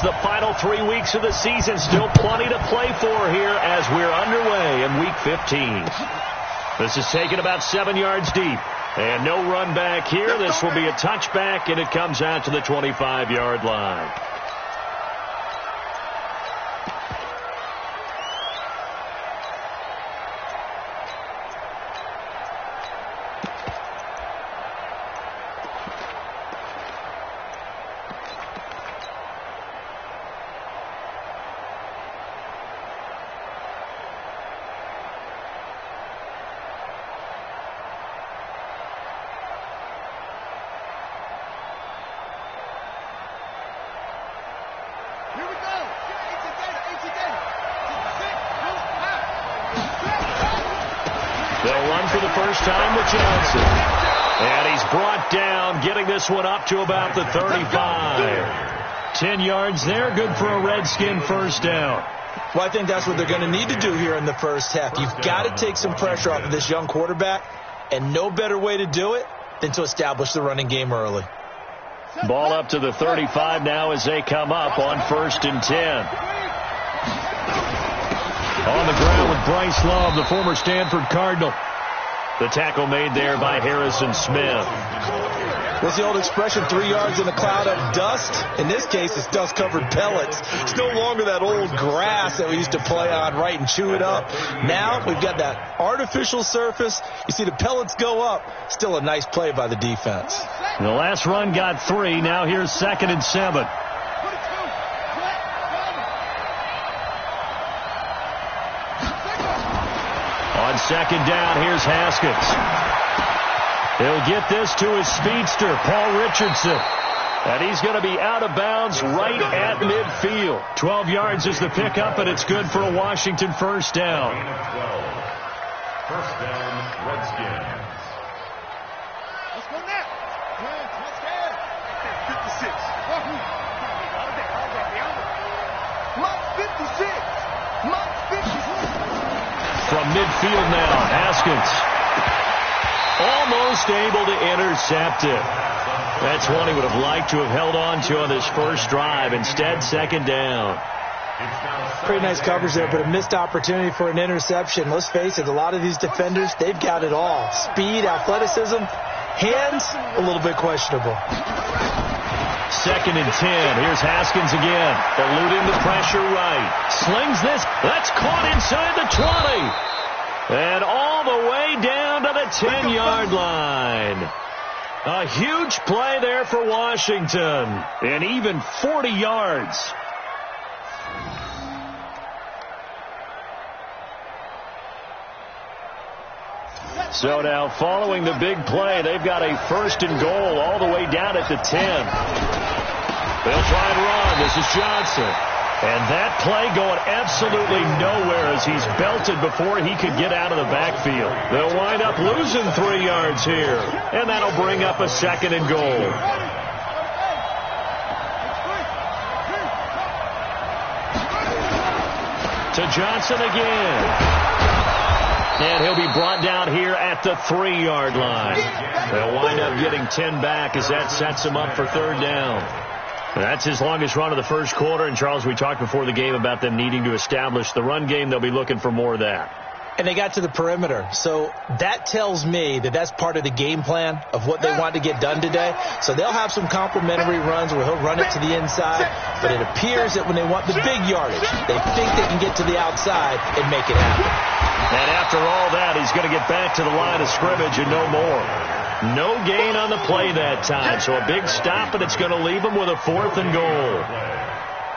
the final 3 weeks of the season. Still plenty to play for here as we're underway in Week 15. This is taken about 7 yards deep. And no run back here. This will be a touchback, and it comes out to the 25-yard line. They'll run for the first time with Johnson. And he's brought down, getting this one up to about the 35. 10 yards there, good for a Redskin first down. Well, I think that's what they're going to need to do here in the first half. You've got to take some pressure off of this young quarterback, and no better way to do it than to establish the running game early. Ball up to the 35 now as they come up on 1st and 10. On the ground with Bryce Love, the former Stanford Cardinal. The tackle made there by Harrison Smith. What's the old expression, 3 yards in a cloud of dust? In this case, it's dust-covered pellets. It's no longer that old grass that we used to play on, right, and chew it up. Now we've got that artificial surface. You see the pellets go up. Still a nice play by the defense. The last run got 3. Now here's 2nd and 7. On 2nd down, here's Haskins. He'll get this to his speedster, Paul Richardson. And he's going to be out of bounds right at midfield. 12 yards is the pickup, and it's good for a Washington first down. First down, Redskins. Let's go now. Let's go. 56. Mark 56. Mark 56. From midfield now, Haskins. Almost able to intercept it. That's one he would have liked to have held on to on this first drive. Instead, 2nd down. Pretty nice coverage there, but a missed opportunity for an interception. Let's face it, a lot of these defenders, they've got it all. Speed, athleticism, hands, a little bit questionable. 2nd and 10. Here's Haskins again. Eluding the pressure right. Slings this. That's caught inside the 20. And all the way down to the 10-yard line. A huge play there for Washington. And even 40 yards. So now following the big play, they've got a 1st and goal all the way down at the 10. They'll try and run. This is Johnson. And that play going absolutely nowhere as he's belted before he could get out of the backfield. They'll wind up losing 3 yards here. And that'll bring up a 2nd and goal. To Johnson again. And he'll be brought down here at the 3-yard line. They'll wind up getting 10 back as that sets him up for 3rd down. That's his longest run of the first quarter. And, Charles, we talked before the game about them needing to establish the run game. They'll be looking for more of that. And they got to the perimeter. So that tells me that that's part of the game plan of what they want to get done today. So they'll have some complementary runs where he'll run it to the inside. But it appears that when they want the big yardage, they think they can get to the outside and make it happen. And after all that, he's going to get back to the line of scrimmage and no more. No gain on the play that time. So a big stop, and it's going to leave him with a 4th and goal.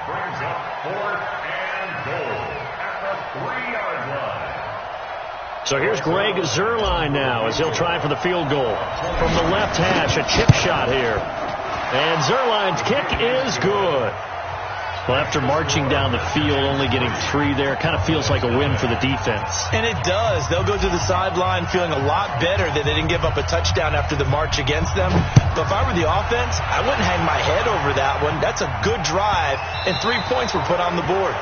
Brings up 4th and goal at the 3-yard line. So here's Greg Zuerlein now as he'll try for the field goal. From the left hash, a chip shot here. And Zuerlein's kick is good. Well, after marching down the field, only getting 3 there, kind of feels like a win for the defense. And it does. They'll go to the sideline feeling a lot better that they didn't give up a touchdown after the march against them. But if I were the offense, I wouldn't hang my head over that one. That's a good drive, and 3 points were put on the board.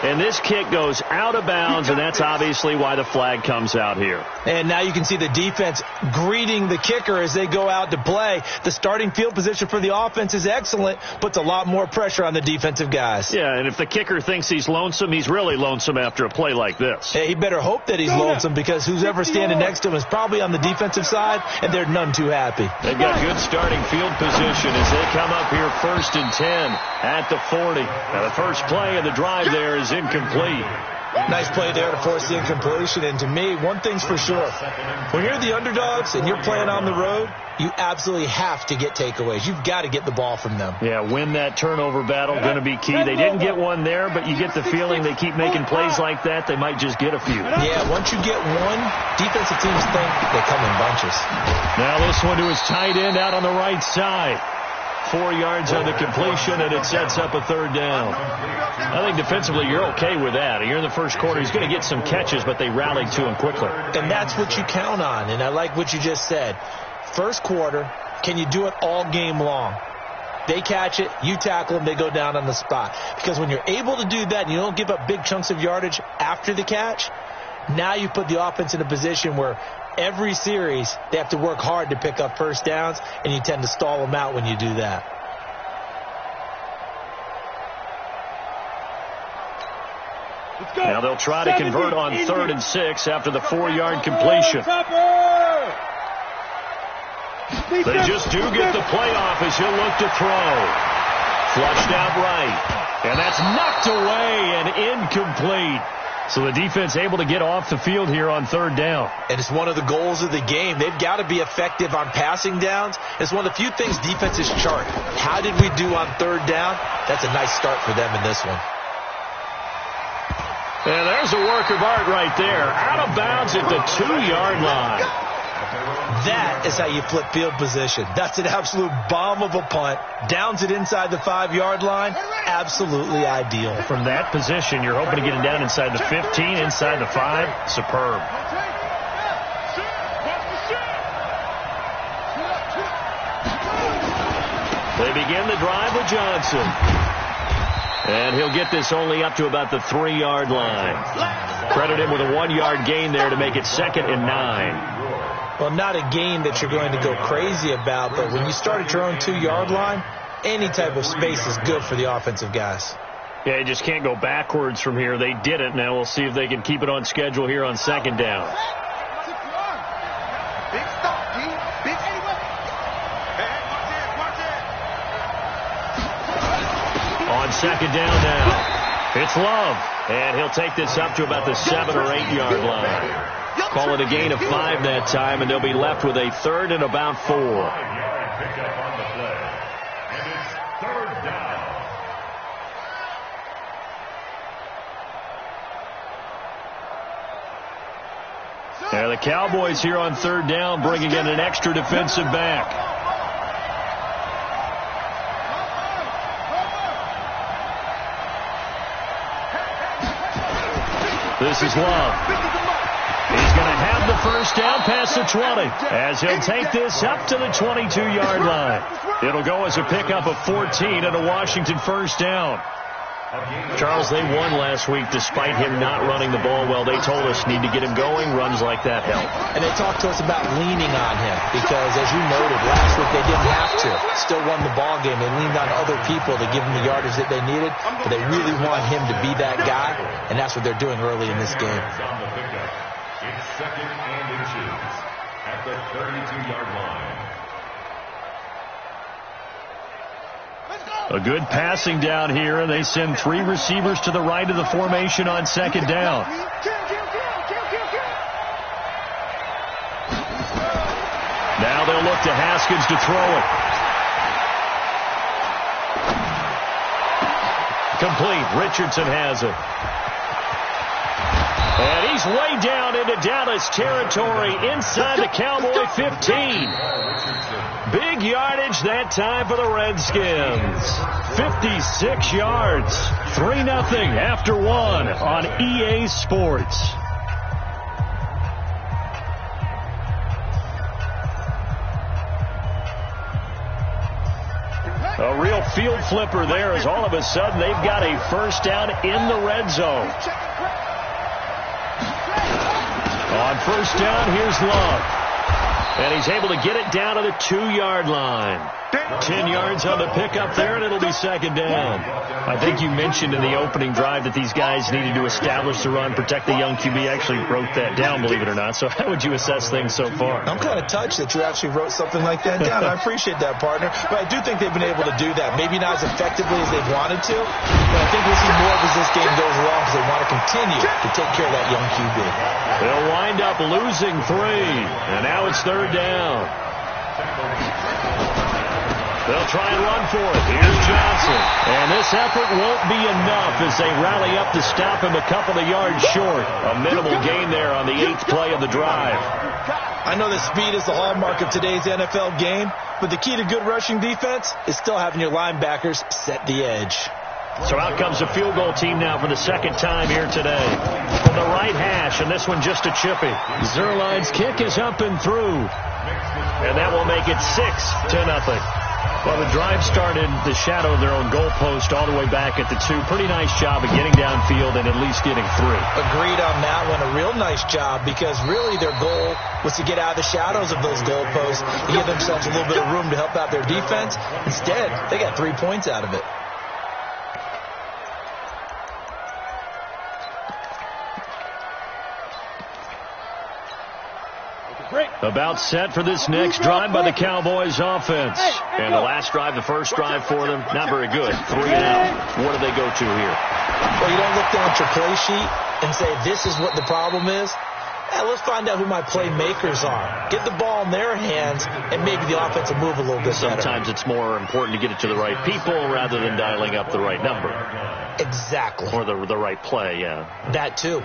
And this kick goes out of bounds, and that's obviously why the flag comes out here. And now you can see the defense greeting the kicker as they go out to play. The starting field position for the offense is excellent, puts a lot more pressure on the defensive guys. Yeah, and if the kicker thinks he's lonesome, he's really lonesome after a play like this. Hey, he better hope that he's lonesome, because who's ever standing next to him is probably on the defensive side, and they're none too happy. They've got good starting field position as they come up here 1st and 10 at the 40. Now, the first play of the drive there is incomplete. Nice play there to force the incompletion. And to me, one thing's for sure. When you're the underdogs and you're playing on the road, you absolutely have to get takeaways. You've got to get the ball from them. Yeah, win that turnover battle, going to be key. They didn't get one there, but you get the feeling they keep making plays like that, they might just get a few. Yeah, once you get one, defensive teams think they come in bunches. Now this one to his tight end out on the right side. 4 yards on the completion, and it sets up a 3rd down. I think defensively you're okay with that. You're in the first quarter. He's going to get some catches, but they rallied to him quickly. And that's what you count on, and I like what you just said. First quarter, can you do it all game long? They catch it, you tackle them, they go down on the spot. Because when you're able to do that and you don't give up big chunks of yardage after the catch, now you put the offense in a position where every series they have to work hard to pick up first downs, and you tend to stall them out when you do that. Now they'll try to convert on 3rd and 6 after the 4-yard completion. They just do get the play off as he'll look to throw. Flushed out right. And that's knocked away and incomplete. So the defense able to get off the field here on 3rd down. And it's one of the goals of the game. They've got to be effective on passing downs. It's one of the few things defenses chart. How did we do on 3rd down? That's a nice start for them in this one. And there's a work of art right there. Out of bounds at the 2-yard line. That is how you flip field position. That's an absolute bomb of a punt. Downs it inside the 5-yard line. Absolutely ideal. From that position, you're hoping to get it down inside the 15, inside the 5. Superb. They begin the drive with Johnson. And he'll get this only up to about the 3-yard line. Credit him with a 1-yard gain there to make it 2nd and 9. Well, not a gain that you're going to go crazy about, but when you start at your own 2-yard line, any type of space is good for the offensive guys. Yeah, you just can't go backwards from here. They didn't. Now we'll see if they can keep it on schedule here on 2nd down. Big stop, D. Big anyway. On 2nd down now, it's Love. And he'll take this up to about the 7 or 8-yard line. Call it a gain of 5 that time, and they'll be left with a 3rd and about 4. Now the Cowboys here on 3rd down, bringing in an extra defensive back. This is Love. He's going to have the first down past the 20 as he'll take this up to the 22-yard line. It'll go as a pickup of 14 and a Washington first down. Charles, they won last week despite him not running the ball well. They told us need to get him going. Runs like that help. And they talked to us about leaning on him because, as you noted, last week they didn't have to. Still won the ball game. They leaned on other people to give them the yardage that they needed, but they really want him to be that guy, and that's what they're doing early in this game. It's 2nd and inches at the 32-yard line. A good passing down here, and they send 3 receivers to the right of the formation on 2nd down. Now they'll look to Haskins to throw it. Complete. Richardson has it. And he's way down into Dallas territory inside the Cowboy 15. Big yardage that time for the Redskins. 56 yards. 3-0 after 1 on EA Sports. A real field flipper there, as all of a sudden they've got a first down in the red zone. On first down, here's Love. And he's able to get it down to the 2-yard line. 10 yards on the pickup there, and it'll be second down. I think you mentioned in the opening drive that these guys needed to establish the run, protect the young QB. Actually wrote that down, believe it or not. So how would you assess things so far? I'm kind of touched that you actually wrote something like that down. I appreciate that, partner. But I do think they've been able to do that. Maybe not as effectively as they've wanted to, but I think we'll see more as this game goes along because they want to continue to take care of that young QB. They'll wind up losing 3, and now it's third down. They'll try and run for it. Here's Johnson. And this effort won't be enough as they rally up to stop him a couple of yards short. A minimal gain there on the 8th play of the drive. I know that speed is the hallmark of today's NFL game, but the key to good rushing defense is still having your linebackers set the edge. So out comes a field goal team now for the second time here today. From the right hash, and this one just a chippy. Zerline's kick is up and through. And that will make it 6-0. Well, the drive started the shadow of their own goalpost all the way back at the 2. Pretty nice job of getting downfield and at least getting 3. Agreed on that one. A real nice job because really their goal was to get out of the shadows of those goalposts and give themselves a little bit of room to help out their defense. Instead, they got 3 points out of it. About set for this next drive by the Cowboys offense. And the last drive, the first drive for them, not very good. 3 and out. What do they go to here? Well, you don't look down at your play sheet and say, this is what the problem is. Let's find out who my playmakers are. Get the ball in their hands, and maybe the offense will move a little bit better. Sometimes it's more important to get it to the right people rather than dialing up the right number. Exactly. Or the right play, yeah. That too.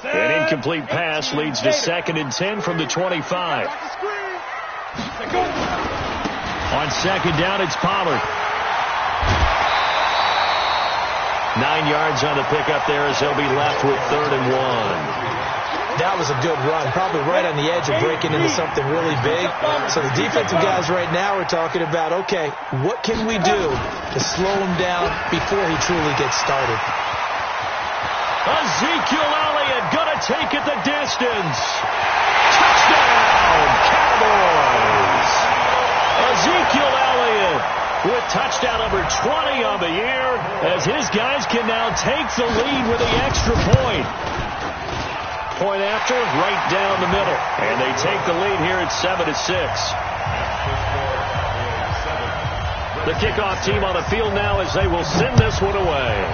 An incomplete pass leads to 2nd and 10 from the 25. On second down, it's Pollard. 9 yards on the pickup there as they'll be left with 3rd and 1. That was a good run, probably right on the edge of breaking into something really big. So the defensive guys right now are talking about, okay, what can we do to slow him down before he truly gets started? Ezekiel Elliott going to take it the distance. Touchdown, Cowboys. Ezekiel Elliott with touchdown number 20 on the year as his guys can now take the lead with the extra point. Point after, right down the middle. And they take the lead here at 7-6. The kickoff team on the field now as they will send this one away.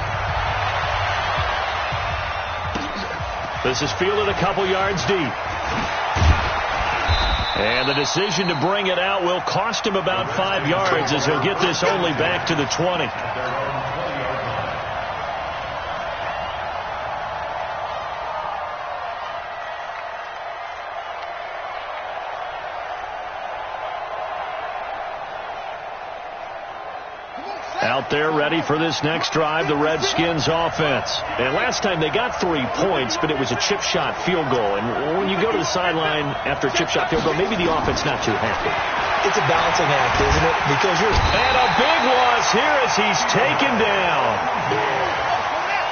This is fielded a couple yards deep. And the decision to bring it out will cost him about 5 yards as he'll get this only back to the 20. Out there ready for this next drive, the Redskins offense. And last time they got 3 points, but it was a chip shot field goal. And when you go to the sideline after a chip shot field goal, maybe the offense not too happy. It's a balancing act, isn't it? Because and a big loss here as he's taken down.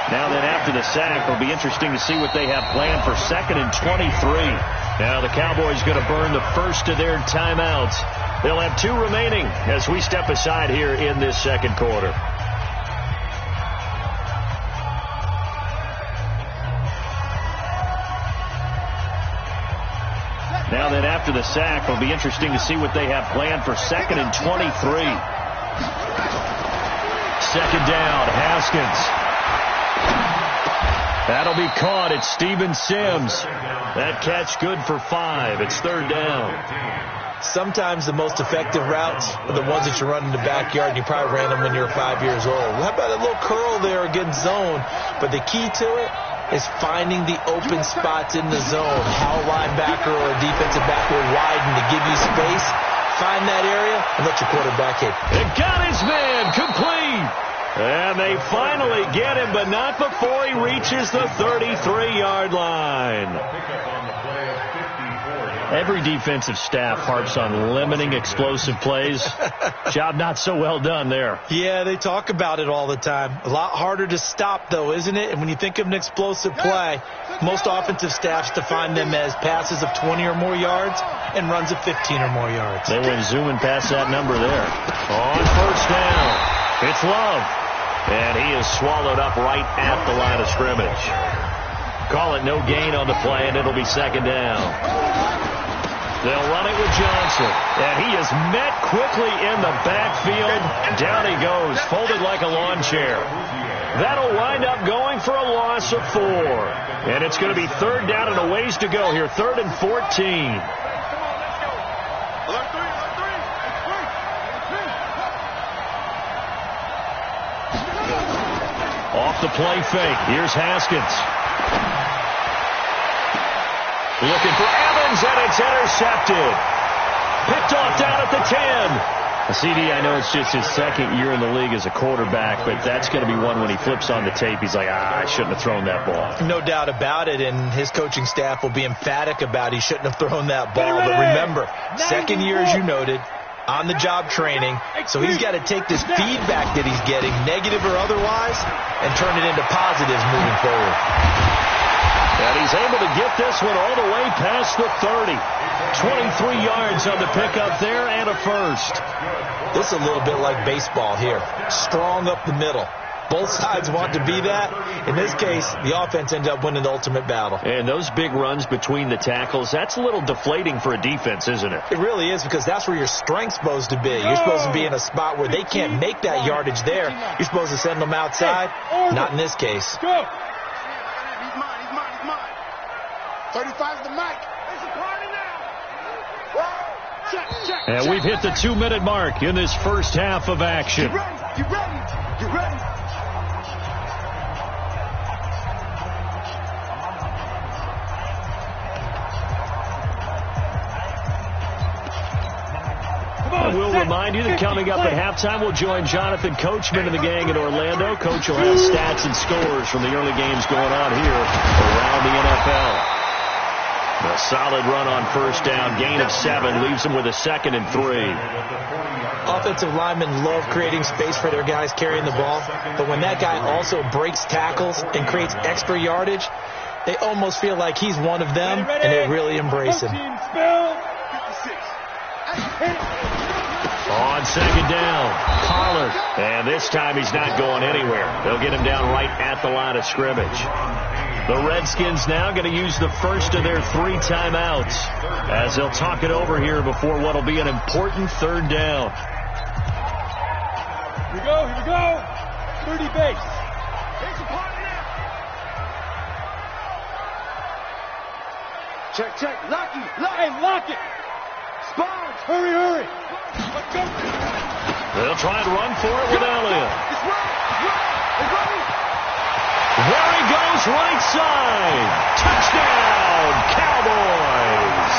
Now then after the sack, it'll be interesting to see what they have planned for 2nd and 23. Now the Cowboys going to burn the first of their timeouts. They'll have 2 remaining as we step aside here in this second quarter. Now then, after the sack, it'll be interesting to see what they have planned for 2nd and 23. 2nd down, Haskins. That'll be caught. It's Steven Sims. That catch good for 5. It's 3rd down. Sometimes the most effective routes are the ones that you run in the backyard. You probably ran them when you were 5 years old. How about a little curl there against zone? But the key to it is finding the open spots in the zone. How a linebacker or a defensive back will widen to give you space. find that area and let your quarterback hit. It got his man complete. And they finally get him, but not before he reaches the 33-yard line. Every defensive staff harps on limiting explosive plays. Job not so well done there. Yeah, they talk about it all the time. A lot harder to stop, though, isn't it? And when you think of an explosive play, most offensive staffs define them as passes of 20 or more yards and runs of 15 or more yards. They went zooming past that number there. On first down, it's Love. And he is swallowed up right at the line of scrimmage. Call it no gain on the play, and it'll be second down. They'll run it with Johnson. And he is met quickly in the backfield. Down he goes, folded like a lawn chair. That'll wind up going for a loss of 4. And it's going to be third down and a ways to go here. 3rd and 14. Off the play fake. Here's Haskins. Looking for Evans, and it's intercepted. Picked off down at the 10. CD, I know it's just his second year in the league as a quarterback, but that's going to be one when he flips on the tape. He's like, I shouldn't have thrown that ball. No doubt about it, and his coaching staff will be emphatic about he shouldn't have thrown that ball. But remember, second year, as you noted, on-the-job training, so he's got to take this feedback that he's getting, negative or otherwise, and turn it into positives moving forward. And he's able to get this one all the way past the 30. 23 yards on the pickup there and a first. This is a little bit like baseball here. Strong up the middle. Both sides want to be that. In this case, the offense ends up winning the ultimate battle. And those big runs between the tackles, that's a little deflating for a defense, isn't it? It really is, because that's where your strength's supposed to be. You're supposed to be in a spot where they can't make that yardage there. You're supposed to send them outside. Not in this case. Go. He's mine. 35's the mic. It's a party now. Check. And we've hit the 2-minute mark in this first half of action. You ready? We'll remind you that coming up at halftime, we'll join Jonathan Coachman and the gang in Orlando. Coach will have stats and scores from the early games going on here around the NFL. A solid run on first down, gain of 7, leaves them with a 2nd and 3. Offensive linemen love creating space for their guys carrying the ball, but when that guy also breaks tackles and creates extra yardage, they almost feel like he's one of them, and they really embrace him. On second down, Pollard. And this time he's not going anywhere. They'll get him down right at the line of scrimmage. The Redskins now going to use the first of their 3 timeouts as they'll talk it over here before what will be an important third down. Here we go. 30 base. It's a party now. Check. Lock it. Sponge. Hurry. Let's go. They'll try and run for it with Elliott. It's running. There he goes, right side. Touchdown, Cowboys.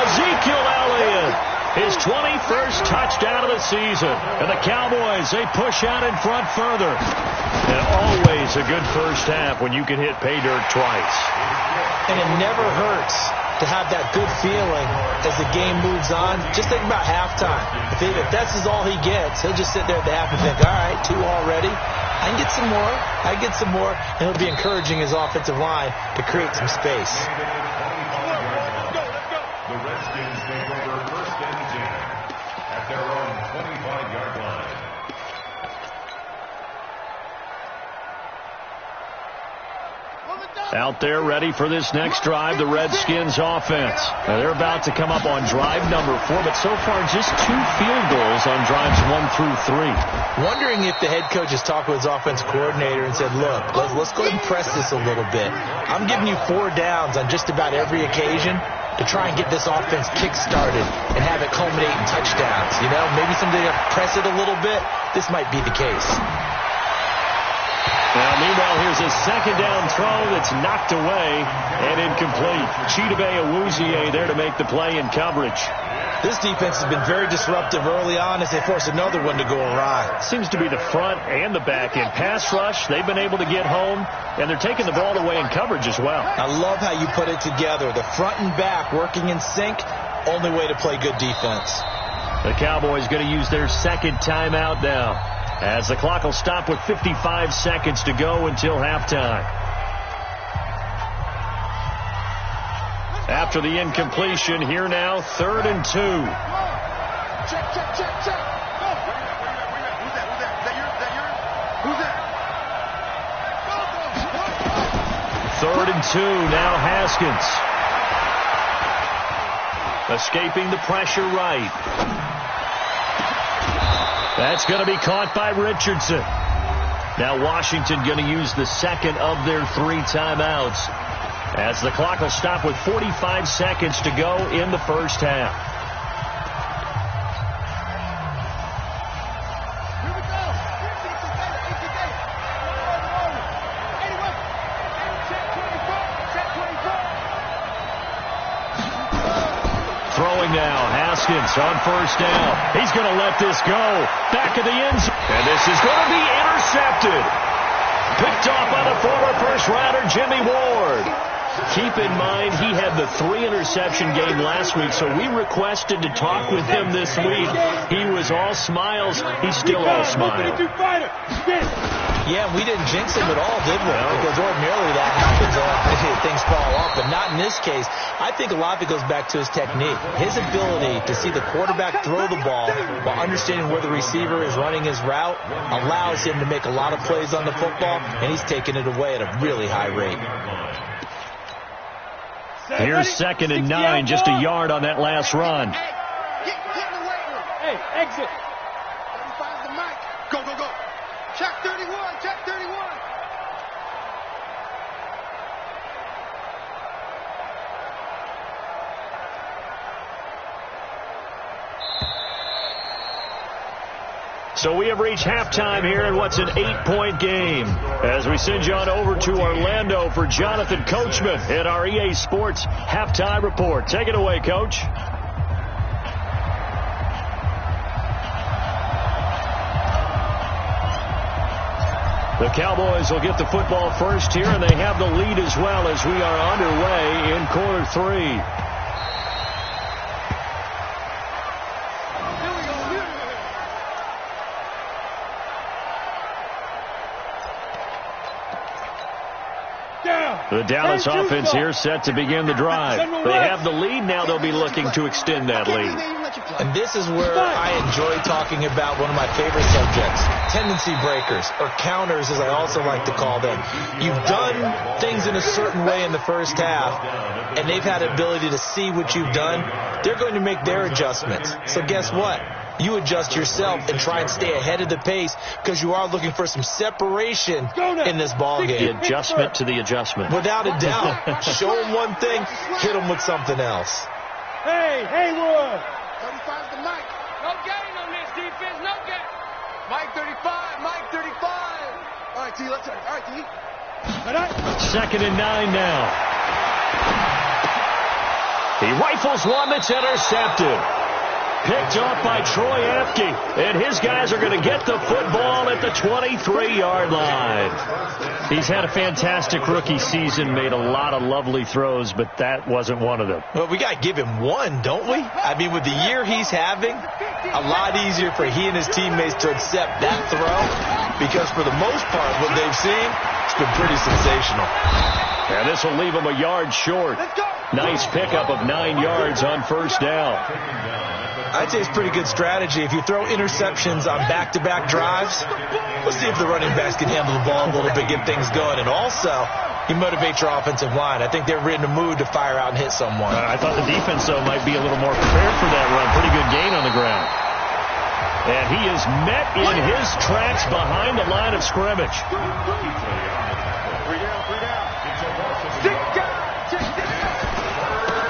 Ezekiel Elliott, his 21st touchdown of the season. And the Cowboys, they push out in front further. And always a good first half when you can hit pay dirt twice. And it never hurts to have that good feeling as the game moves on. Just think about halftime. If that's all he gets, he'll just sit there at the half and think, all right, 2 already. I can get some more. And he'll be encouraging his offensive line to create some space. The Redskins take over 1st and 10 at their own 25-yard line. Out there ready for this next drive, the Redskins offense. Now they're about to come up on drive number 4, but so far just 2 field goals on drives 1 through 3. Wondering if the head coach has talked with his offense coordinator and said, look, let's go ahead and press this a little bit. I'm giving you 4 downs on just about every occasion to try and get this offense kick-started and have it culminate in touchdowns. Maybe somebody to press it a little bit. This might be the case. Now, meanwhile, here's a second down throw that's knocked away and incomplete. Chidobe Awuzie there to make the play in coverage. This defense has been very disruptive early on as they force another one to go awry. Seems to be the front and the back end. Pass rush, they've been able to get home, and they're taking the ball away in coverage as well. I love how you put it together. The front and back working in sync, only way to play good defense. The Cowboys going to use their second timeout now, as the clock will stop with 55 seconds to go until halftime. After the incompletion, here now, 3rd and 2. Check, check, check, check. Go. Who's that? Who's that? 3rd and 2, now Haskins. Escaping the pressure right. That's going to be caught by Richardson. Now Washington going to use the second of their 3 timeouts, as the clock will stop with 45 seconds to go in the first half. Here we go. Check 24. Throwing now, Haskins on 1st down. He's going to let this go. Back of the end zone. And this is going to be intercepted. Picked off by the former first-rounder Jimmy Ward. Keep in mind, he had the 3-interception game last week, so we requested to talk with him this week. He was all smiles. He's still all smiles. Yeah, we didn't jinx him at all, did we? No. Because ordinarily that happens things fall off, but not in this case. I think a lot of it goes back to his technique. His ability to see the quarterback throw the ball while understanding where the receiver is running his route allows him to make a lot of plays on the football, and he's taking it away at a really high rate. Here's 2nd and 9, just a yard on that last run. Hey, exit. 35's the mic. Go, go, go. Check 31, check 31. So we have reached halftime here in what's an 8-point game, as we send you on over to Orlando for Jonathan Coachman at our EA Sports Halftime Report. Take it away, Coach. The Cowboys will get the football first here, and they have the lead as well as we are underway in quarter 3. The Dallas offense here set to begin the drive. They have the lead now. They'll be looking to extend that lead. And this is where I enjoy talking about one of my favorite subjects, tendency breakers, or counters as I also like to call them. You've done things in a certain way in the first half, and they've had the ability to see what you've done. They're going to make their adjustments. So guess what? You adjust yourself and try and stay ahead of the pace because you are looking for some separation in this ball game. The adjustment to the adjustment. Without a doubt. Show them one thing, hit them with something else. Hey, Haywood. 35's the mic. No gain on this defense, no gain. Mike 35, Mike 35. All right, T, let's go. All right, T. 2nd and 9 now. He rifles one that's intercepted. Picked off by Troy Apke, and his guys are going to get the football at the 23-yard line. He's had a fantastic rookie season, made a lot of lovely throws, but that wasn't one of them. Well, we got to give him one, don't we? I mean, with the year he's having, a lot easier for he and his teammates to accept that throw, because for the most part, what they've seen, it's been pretty sensational. And this will leave him a yard short. Nice pickup of 9 yards on 1st down. I'd say it's pretty good strategy. If you throw interceptions on back-to-back drives, let's see if the running backs can handle the ball a little bit, get things going. And also, you motivate your offensive line. I think they're in the mood to fire out and hit someone. I thought the defense, though, might be a little more prepared for that run. Pretty good gain on the ground. And he is met in his tracks behind the line of scrimmage.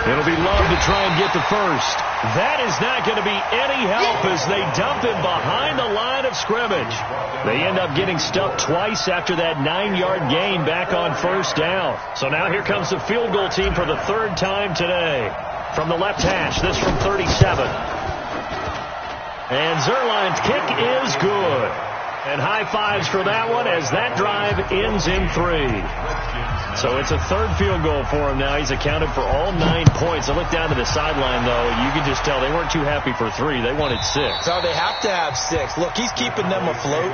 It'll be Love to try and get the first. That is not going to be any help as they dump him behind the line of scrimmage. They end up getting stuffed twice after that 9-yard gain back on first down. So now here comes the field goal team for the third time today. From the left hash, this from 37. And Zerline's kick is good. And high fives for that one as that drive ends in 3. So it's a third field goal for him now. He's accounted for all 9 points. I look down to the sideline, though. You can just tell they weren't too happy for 3. They wanted 6. No, they have to have 6. Look, he's keeping them afloat,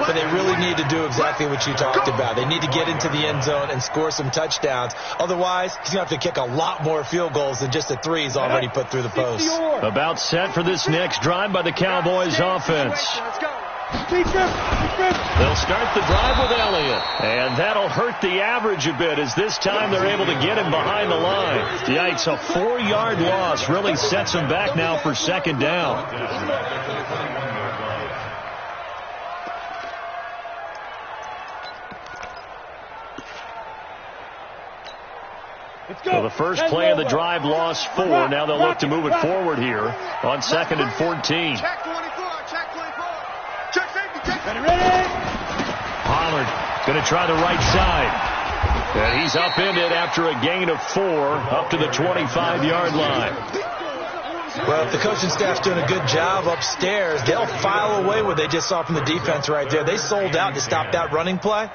but they really need to do exactly what you talked about. They need to get into the end zone and score some touchdowns. Otherwise, he's going to have to kick a lot more field goals than just the 3 he's already put through the post. About set for this next drive by the Cowboys offense. They'll start the drive with Elliott, and that'll hurt the average a bit as this time they're able to get him behind the line. Yikes, a 4-yard loss really sets him back now for second down. So the first play of the drive lost 4. Now they'll look to move it forward here on 2nd and 14. Check 24, check 24. Check safety, check safety. Pollard going to try the right side. And he's upended after a gain of 4 up to the 25-yard line. Well, if the coaching staff's doing a good job upstairs, they'll file away what they just saw from the defense right there. They sold out to stop that running play.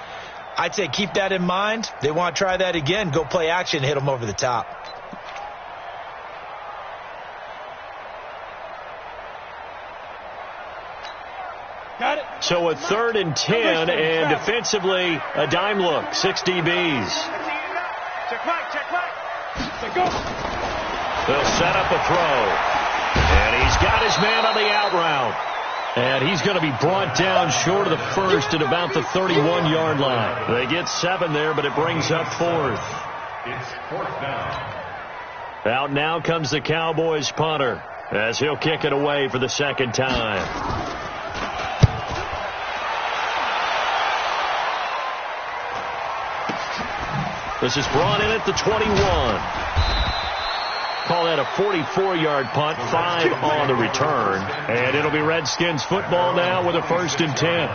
I'd say keep that in mind. They want to try that again. Go play action and hit them over the top. Got it. So a 3rd and 10, and defensively a dime look. 6 DBs. Check right, check right. Check go. They'll set up a throw. And he's got his man on the out route. And he's going to be brought down short of the first at about the 31-yard line. They get 7 there, but it brings up 4th. It's 4th down. Out now comes the Cowboys punter as he'll kick it away for the second time. This is brought in at the 21. Call that a 44-yard punt, 5 on the return. And it'll be Redskins football now with a 1st and 10.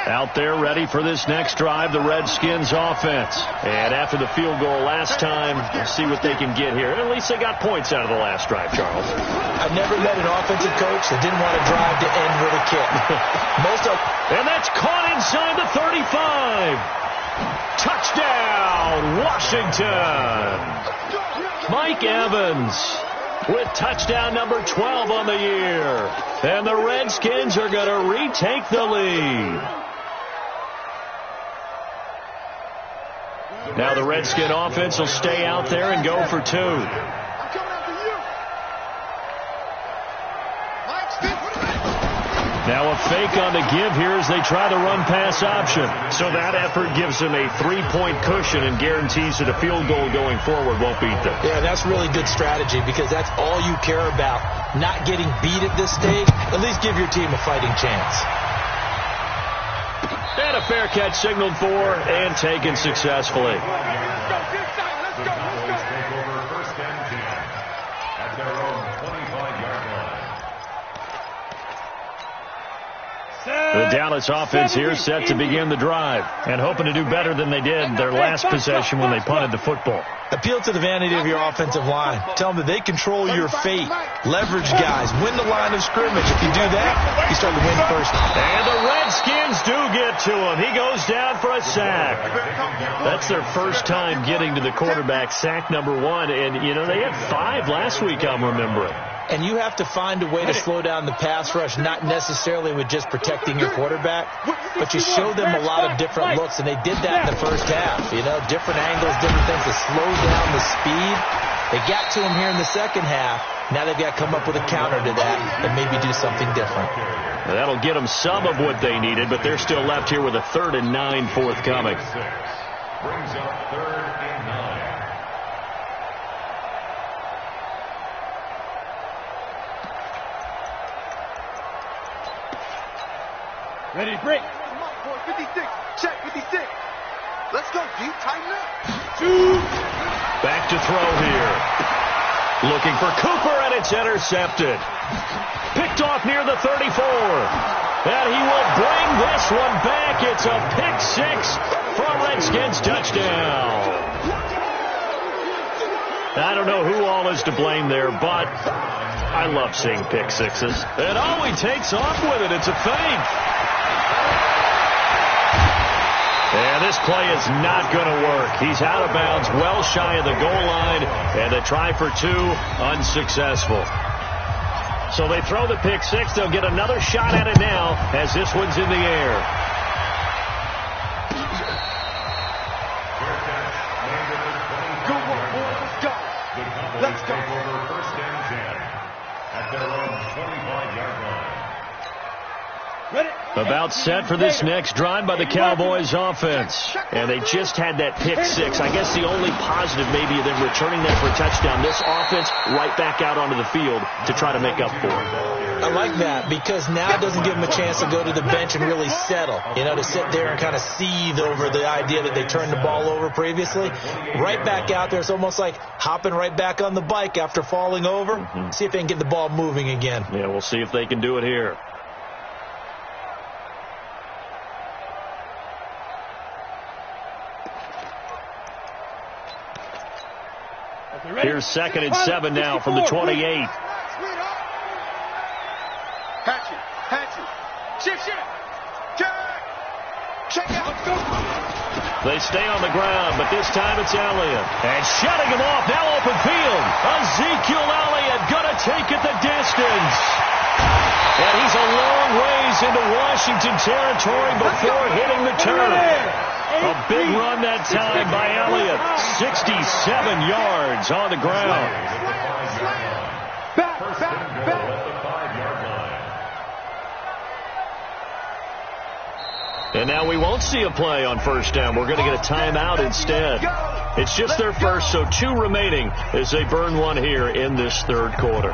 Out there ready for this next drive, the Redskins offense. And after the field goal last time, we'll see what they can get here. At least they got points out of the last drive, Charles. I've never met an offensive coach that didn't want to drive to end with a kick. And that's caught inside the 35. Touchdown, Washington. Mike Evans with touchdown number 12 on the year. And the Redskins are going to retake the lead. Now the Redskin offense will stay out there and go for 2. Now a fake on the give here as they try the run-pass option. So that effort gives them a 3-point cushion and guarantees that a field goal going forward won't beat them. Yeah, that's really good strategy because that's all you care about. Not getting beat at this stage. At least give your team a fighting chance. And a fair catch signaled for and taken successfully. Let's go. Take over 1st and 10 at their own 25-yard line. The Dallas offense here set to begin the drive and hoping to do better than they did their last possession when they punted the football. Appeal to the vanity of your offensive line. Tell them that they control your fate. Leverage guys. Win the line of scrimmage. If you do that, you start to win first. And the Redskins do get to him. He goes down for a sack. That's their first time getting to the quarterback, sack number 1. And, you know, they had 5 last week, I'm remembering. And you have to find a way to slow down the pass rush, not necessarily with just protecting your quarterback, but you show them a lot of different looks, and they did that in the first half. You know, different angles, different things to slow down the speed. They got to him here in the second half. Now they've got to come up with a counter to that and maybe do something different. Now that'll get them some of what they needed, but they're still left here with a 3rd and 9 forthcoming. Brings up 3rd and 9. Ready to break. 56. Check, 56. Let's go, G. Tighten up. Back to throw here. Looking for Cooper, and it's intercepted. Picked off near the 34. And he will bring this one back. It's a pick six for a Redskins touchdown. I don't know who all is to blame there, but I love seeing pick sixes. And oh, he takes off with it. It's a fake. And this play is not going to work. He's out of bounds, well shy of the goal line, and a try for two, unsuccessful. So they throw the pick six. They'll get another shot at it now as this one's in the air. Good work, boys. Let's go. Let's go. First and 10 at their own 25-yard line. About set for this next drive by the Cowboys offense. And they just had that pick six. I guess the only positive maybe of them returning that for a touchdown. This offense right back out onto the field to try to make up for it. I like that because now it doesn't give them a chance to go to the bench and really settle. You know, to sit there and kind of seethe over the idea that they turned the ball over previously. Right back out there. It's almost like hopping right back on the bike after falling over. See if they can get the ball moving again. Yeah, we'll see if they can do it here. Here's 2nd and 7 now from the 28. They stay on the ground, but this time it's Elliott. And shutting him off, now open field. Ezekiel Elliott gonna take it the distance. And he's a long ways into Washington territory before hitting the turf. A big run that time by Elliott. 67 yards on the ground. And now we won't see a play on first down. We're going to get a timeout instead. It's just their first, so 2 remaining as they burn one here in this third quarter.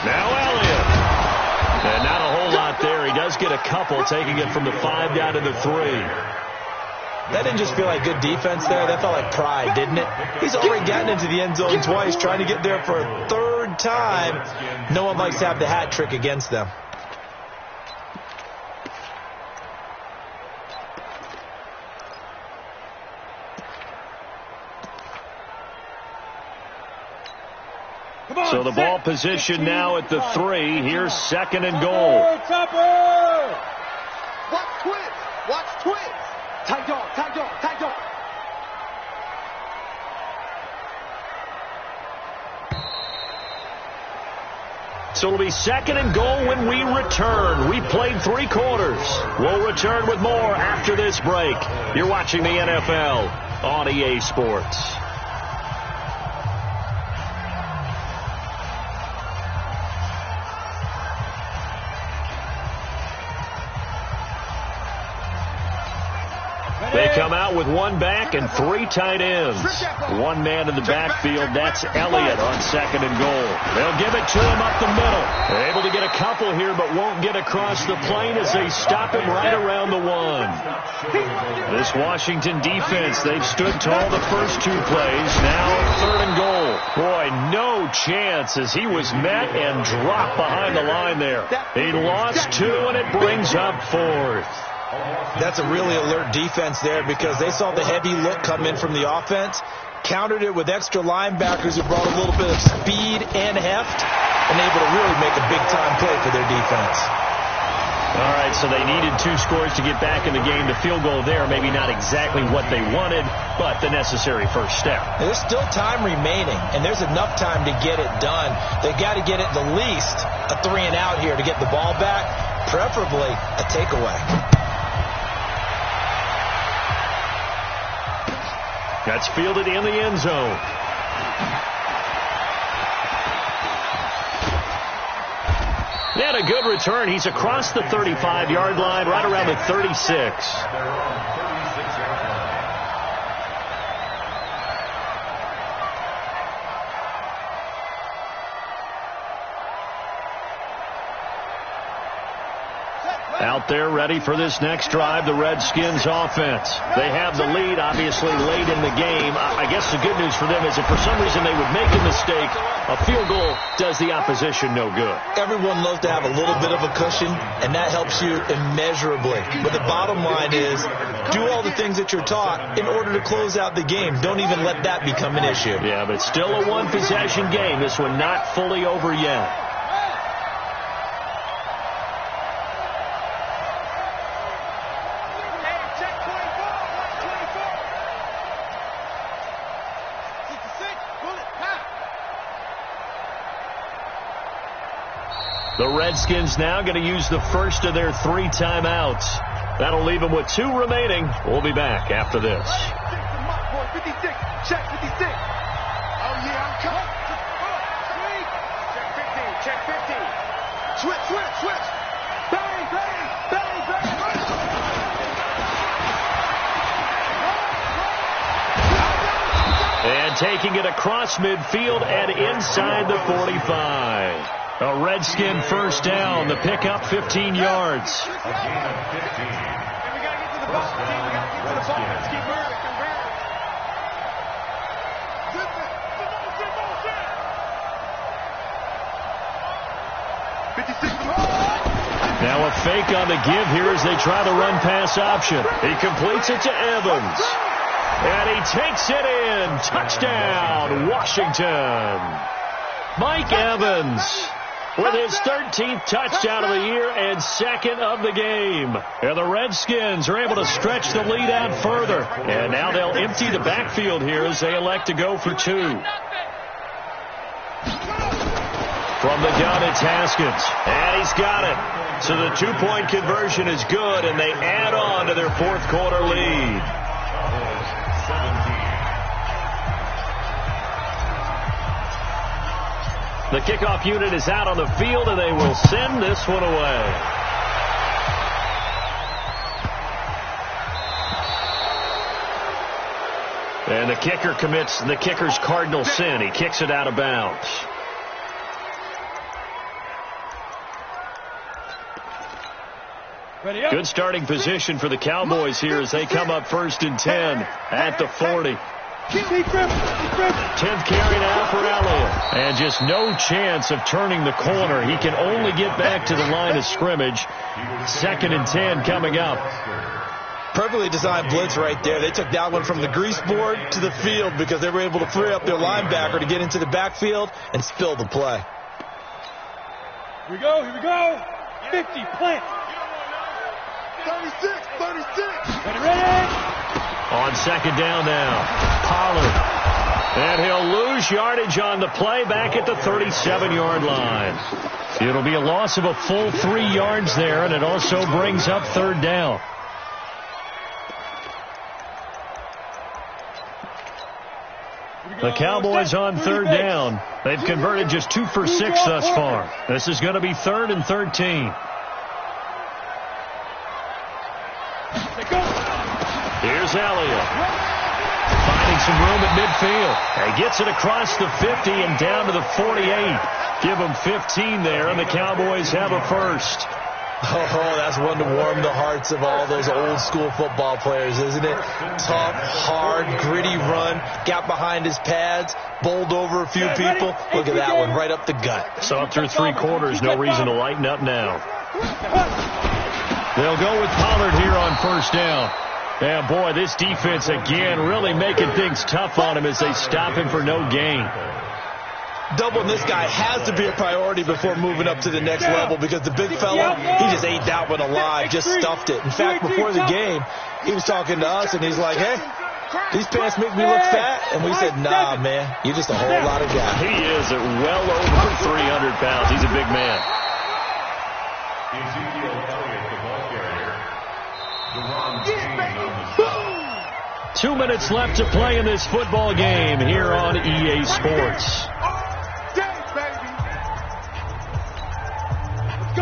Now Elliott. And not a whole lot there. He does get a couple, taking it from the 5 down to the 3. That didn't just feel like good defense there. That felt like pride, didn't it? He's already gotten into the end zone twice, trying to get there for a third time. No one likes to have the hat trick against them. So the ball position now at the 3. Here's 2nd and goal. Watch twins. Watch twins. Tight dog, tight dog, tight dog. So it'll be 2nd and goal when we return. We played 3 quarters. We'll return with more after this break. You're watching the NFL on EA Sports. They come out with 1 back and 3 tight ends. 1 man in the backfield. That's Elliott on 2nd and goal. They'll give it to him up the middle. They're able to get a couple here, but won't get across the plane as they stop him right around the 1. This Washington defense, they've stood tall the first 2 plays. Now 3rd and goal. Boy, no chance as he was met and dropped behind the line there. He lost 2, and it brings up 4th. That's a really alert defense there because they saw the heavy look come in from the offense, countered it with extra linebackers who brought a little bit of speed and heft, and able to really make a big-time play for their defense. All right, so they needed 2 scores to get back in the game. The field goal there, maybe not exactly what they wanted, but the necessary first step. There's still time remaining, and there's enough time to get it done. They've got to get it the least a 3 and out here to get the ball back, preferably a takeaway. That's fielded in the end zone. And a a good return. He's across the 35-yard line, right around the 36. Out there ready for this next drive, the Redskins offense. They have the lead, obviously, late in the game. I guess the good news for them is if for some reason they would make a mistake, a field goal does the opposition no good. Everyone loves to have a little bit of a cushion, and that helps you immeasurably. But the bottom line is do all the things that you're taught in order to close out the game. Don't even let that become an issue. Yeah, but still a one-possession game. This one not fully over yet. The Redskins now going to use the first of their 3 timeouts. That'll leave them with 2 remaining. We'll be back after this. 56, check 56. Oh, yeah, I'm coming. Check 15. Switch. Bang, bang, bang, bang. And taking it across midfield and inside the 45. A Redskin first down. The pickup 15 yards. We got to get to the ball. Let's keep moving. Now a fake on the give here as they try to run pass option. He completes it to Evans. And he takes it in. Touchdown, Washington. Mike Evans with his 13th touchdown of the year and second of the game. And the Redskins are able to stretch the lead out further. And now they'll empty the backfield here as they elect to go for 2. From the gun, it's Haskins. And he's got it. So the 2-point conversion is good, and they add on to their 4th quarter lead. The kickoff unit is out on the field, and they will send this one away. And the kicker commits the kicker's cardinal sin. He kicks it out of bounds. Good starting position for the Cowboys here as they come up 1st and 10 at the 40. 10th carry now for Elliott. And just no chance of turning the corner. He can only get back to the line of scrimmage. 2nd and 10 coming up. Perfectly designed blitz right there. They took that one from the grease board to the field because they were able to free up their linebacker to get into the backfield and spill the play. Here we go. 50, plant. 36. Ready? On 2nd down now, Pollard. And he'll lose yardage on the play back at the 37-yard line. It'll be a loss of a full 3 yards there, and it also brings up 3rd down. The Cowboys on 3rd down. They've converted just 2 for 6 thus far. This is going to be 3rd and 13. Here's Elliott. Finding some room at midfield. He gets it across the 50 and down to the 48. Give them 15 there, and the Cowboys have a first. Oh, that's one to warm the hearts of all those old school football players, isn't it? Tough, hard, gritty run. Got behind his pads, bowled over a few people. Look at that one, right up the gut. So through 3 quarters, no reason to lighten up now. They'll go with Pollard here on 1st down. Yeah, boy, this defense again really making things tough on him as they stop him for no gain. Doubling this guy has to be a priority before moving up to the next level because the big fella, he just ate that one alive, just stuffed it. In fact, before the game, he was talking to us, and he's like, hey, these pants make me look fat. And we said, nah, man, you're just a whole lot of guy. He is at well over 300 pounds. He's a big man. 2 minutes left to play in this football game here on EA Sports.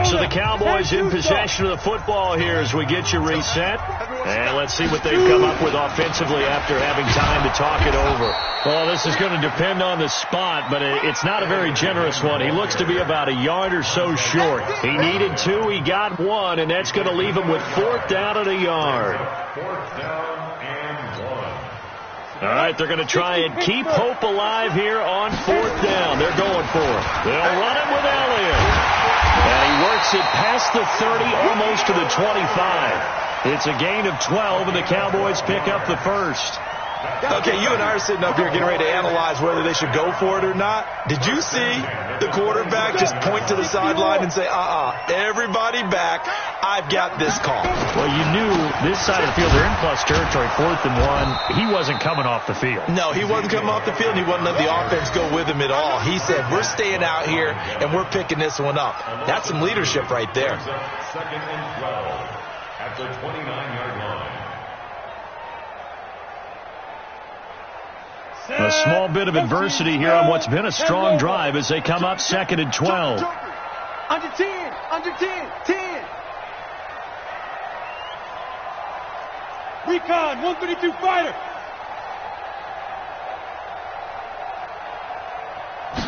So the Cowboys in possession of the football here as we get you reset. And let's see what they've come up with offensively after having time to talk it over. Well, this is going to depend on the spot, but it's not a very generous one. He looks to be about a yard or so short. He needed 2, he got 1, and that's going to leave him with 4th down and a yard. 4th down and 1. All right, they're going to try and keep hope alive here on 4th down. They're going for it. They'll run it with Elliott. And he works it past the 30, almost to the 25. It's a gain of 12, and the Cowboys pick up the first. Okay, you and I are sitting up here getting ready to analyze whether they should go for it or not. Did you see the quarterback just point to the sideline and say, everybody back, I've got this call? Well, you knew this side of the field, they're in plus territory, 4th and 1. He wasn't coming off the field. No, he wasn't coming off the field, and he wasn't letting the offense go with him at all. He said, we're staying out here, and we're picking this one up. That's some leadership right there. 2nd and 12 at the 29-yard line. A small bit of adversity here on what's been a strong drive as they come up 2nd and 12. Under 10, under 10, 10. Recon, 132 fighter.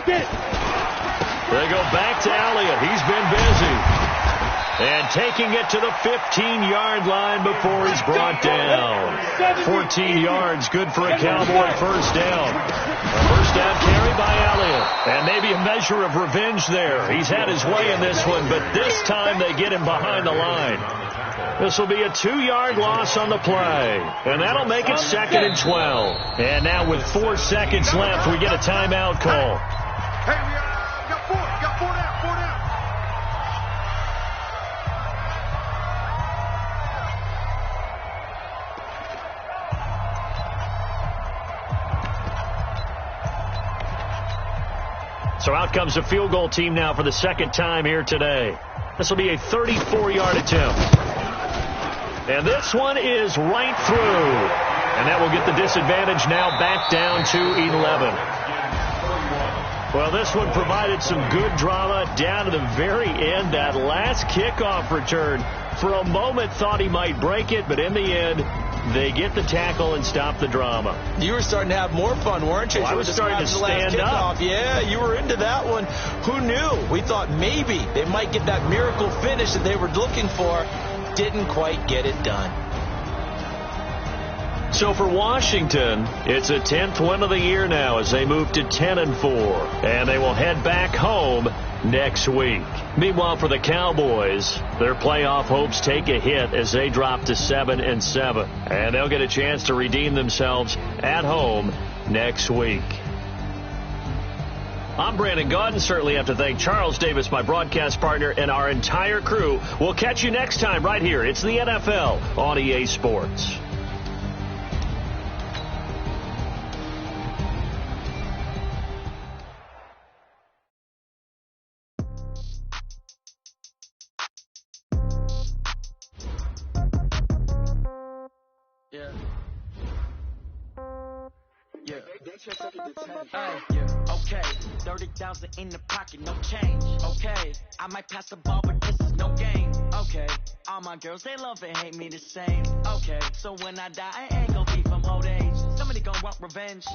Get it. They go back to Elliott. He's been busy. And taking it to the 15-yard line before he's brought down. 14 yards, good for a Cowboy first down. A first down carry by Elliott. And maybe a measure of revenge there. He's had his way in this one, but this time they get him behind the line. This will be a 2-yard loss on the play. And that'll make it 2nd and 12. And now with 4 seconds left, we get a timeout call. Hey, we got 4 down, 4 down. So out comes a field goal team now for the 2nd time here today. This will be a 34-yard attempt. And this one is right through. And that will get the disadvantage now back down to 11. Well, this one provided some good drama down to the very end. That last kickoff return, for a moment thought he might break it, but in the end, they get the tackle and stop the drama. You were starting to have more fun, weren't you? Well, I was starting to stand up. Yeah, you were into that one. Who knew? We thought maybe they might get that miracle finish that they were looking for. Didn't quite get it done. So for Washington, it's a 10th win of the year now as they move to 10-4. And they will head back home next week. Meanwhile, for the Cowboys, their playoff hopes take a hit as they drop to 7-7. And they'll get a chance to redeem themselves at home next week. I'm Brandon Gaudin. Certainly have to thank Charles Davis, my broadcast partner, and our entire crew. We'll catch you next time right here. It's the NFL on EA Sports. Okay, 30,000 in the pocket, no change. Okay, I might pass the ball, but this is no game. Okay, all my girls, they love and hate me the same. Okay, so when I die, I ain't gonna be from old age. Somebody gonna want revenge.